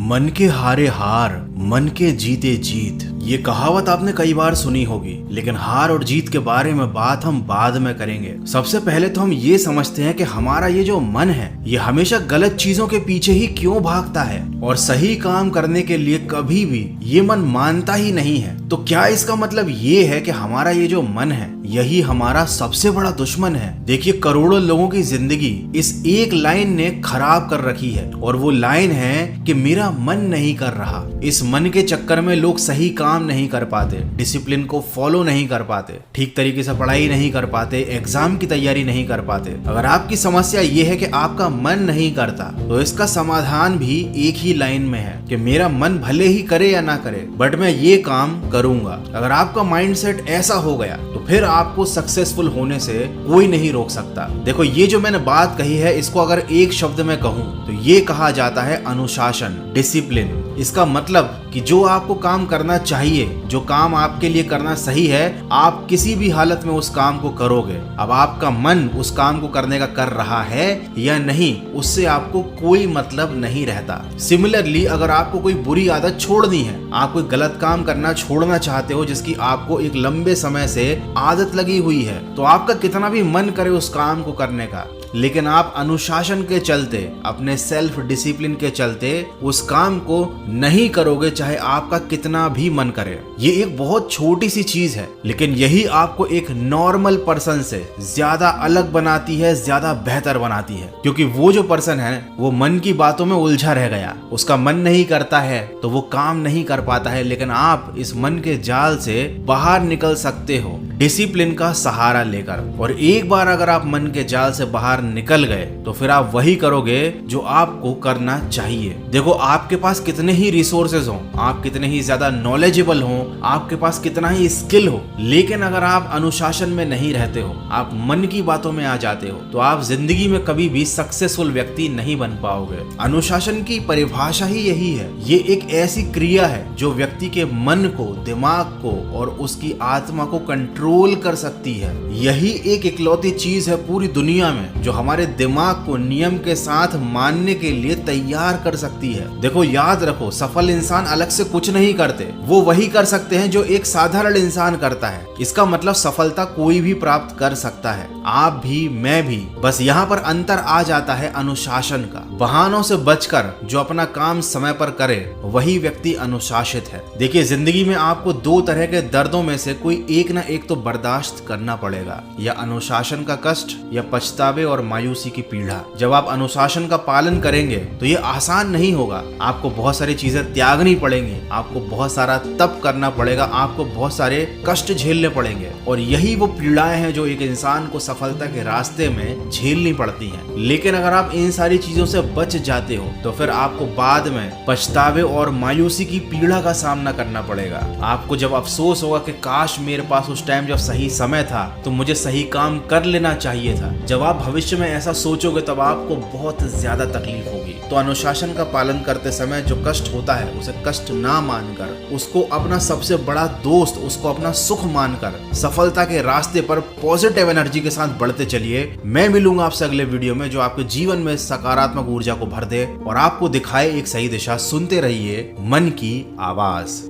मन के हारे हार, मन के जीते जीत। ये कहावत आपने कई बार सुनी होगी, लेकिन हार और जीत के बारे में बात हम बाद में करेंगे। सबसे पहले तो हम ये समझते हैं कि हमारा ये जो मन है, ये हमेशा गलत चीजों के पीछे ही क्यों भागता है और सही काम करने के लिए कभी भी ये मन मानता ही नहीं है। तो क्या इसका मतलब ये है कि हमारा ये जो मन है, यही हमारा सबसे बड़ा दुश्मन है? देखिए, करोड़ों लोगों की जिंदगी इस एक लाइन ने खराब कर रखी है, और वो लाइन है कि मेरा मन नहीं कर रहा। इस मन के चक्कर में लोग सही काम नहीं कर पाते, डिसिप्लिन को फॉलो नहीं कर पाते, ठीक तरीके से पढ़ाई नहीं कर पाते, एग्जाम की तैयारी नहीं कर पाते। अगर आपकी समस्या ये है कि आपका मन नहीं करता, तो इसका समाधान भी एक ही लाइन में है कि मेरा मन भले ही करे या ना करे, बट मैं ये काम करूंगा। अगर आपका माइंडसेट ऐसा हो गया, तो फिर आपको सक्सेसफुल होने से कोई नहीं रोक सकता। देखो, ये जो मैंने बात कही है, इसको अगर एक शब्द में कहूं तो ये कहा जाता है अनुशासन, डिसिप्लिन। इसका मतलब कि जो आपको काम करना चाहिए, जो काम आपके लिए करना सही है, आप किसी भी हालत में उस काम को करोगे। अब आपका मन उस काम को करने का कर रहा है या नहीं, उससे आपको कोई मतलब नहीं रहता। सिमिलरली, अगर आपको कोई बुरी आदत छोड़नी है, आप कोई गलत काम करना छोड़ना चाहते हो जिसकी आपको एक लंबे समय से आदत लगी हुई है, तो आपका कितना भी मन करे उस काम को करने का, लेकिन आप अनुशासन के चलते, अपने सेल्फ डिसिप्लिन के चलते उस काम को नहीं करोगे, चाहे आपका कितना भी मन करे। ये एक बहुत छोटी सी चीज है, लेकिन यही आपको एक नॉर्मल पर्सन से ज्यादा अलग बनाती है, ज्यादा बेहतर बनाती है। क्योंकि वो जो पर्सन है, वो मन की बातों में उलझा रह गया, उसका मन नहीं करता है तो वो काम नहीं कर पाता है। लेकिन आप इस मन के जाल से बाहर निकल सकते हो डिसिप्लिन का सहारा लेकर। और एक बार अगर आप मन के जाल से बाहर निकल गए, तो फिर आप वही करोगे जो आपको करना चाहिए। देखो, आपके पास कितने ही रिसोर्सेज हो, आप कितने ही ज्यादा नॉलेजेबल हो, आपके पास कितना ही स्किल हो, लेकिन अगर आप अनुशासन में नहीं रहते हो, आप मन की बातों में आ जाते हो, तो आप जिंदगी में कभी भी सक्सेसफुल व्यक्ति नहीं बन पाओगे। अनुशासन की परिभाषा ही यही है। ये एक ऐसी क्रिया है जो व्यक्ति के मन को, दिमाग को और उसकी आत्मा को कंट्रोल कर सकती है। यही एक इकलौती चीज है पूरी दुनिया में जो हमारे दिमाग को नियम के साथ मानने के लिए तैयार कर सकती है। देखो, याद रखो, सफल इंसान अलग से कुछ नहीं करते, वो वही कर सकते हैं जो एक साधारण इंसान करता है। इसका मतलब सफलता कोई भी प्राप्त कर सकता है, आप भी, मैं भी। बस यहाँ पर अंतर आ जाता है अनुशासन का। बहानों से बचकर जो अपना काम समय पर करे, वही व्यक्ति अनुशासित है। देखिए, जिंदगी में आपको दो तरह के दर्दों में से कोई एक ना एक तो बर्दाश्त करना पड़ेगा, या अनुशासन का कष्ट या पछतावे और मायूसी की पीड़ा। जब आप अनुशासन का पालन करेंगे तो ये आसान नहीं होगा, आपको बहुत सारी चीजें त्यागनी पड़ेंगी, आपको बहुत सारा तप करना पड़ेगा, आपको बहुत सारे कष्ट झेलने पड़ेंगे। और यही वो पीड़ाएं हैं जो एक इंसान को सफलता के रास्ते में झेलनी पड़ती हैं। लेकिन अगर आप इन सारी चीजों से बच जाते हो, तो फिर आपको बाद में पछतावे और मायूसी की पीड़ा का सामना करना पड़ेगा। आपको जब अफसोस होगा कि काश मेरे पास उस टाइम जब सही समय था तो मुझे सही काम कर लेना चाहिए था। जब आप भविष्य में ऐसा सोचोगे, तब आपको बहुत ज्यादा तकलीफ होगी। तो अनुशासन का पालन करते समय जो कष्ट होता है, उसे कष्ट ना मानकर, उसको अपना सबसे बड़ा दोस्त, उसको अपना सुख मानकर सफलता के रास्ते पर पॉजिटिव एनर्जी के साथ बढ़ते चलिए। मैं मिलूंगा आपसे अगले वीडियो में, जो आपके जीवन में सकारात्मक ऊर्जा को भर दे और आपको दिखाए एक सही दिशा। सुनते रहिए मन की आवाज।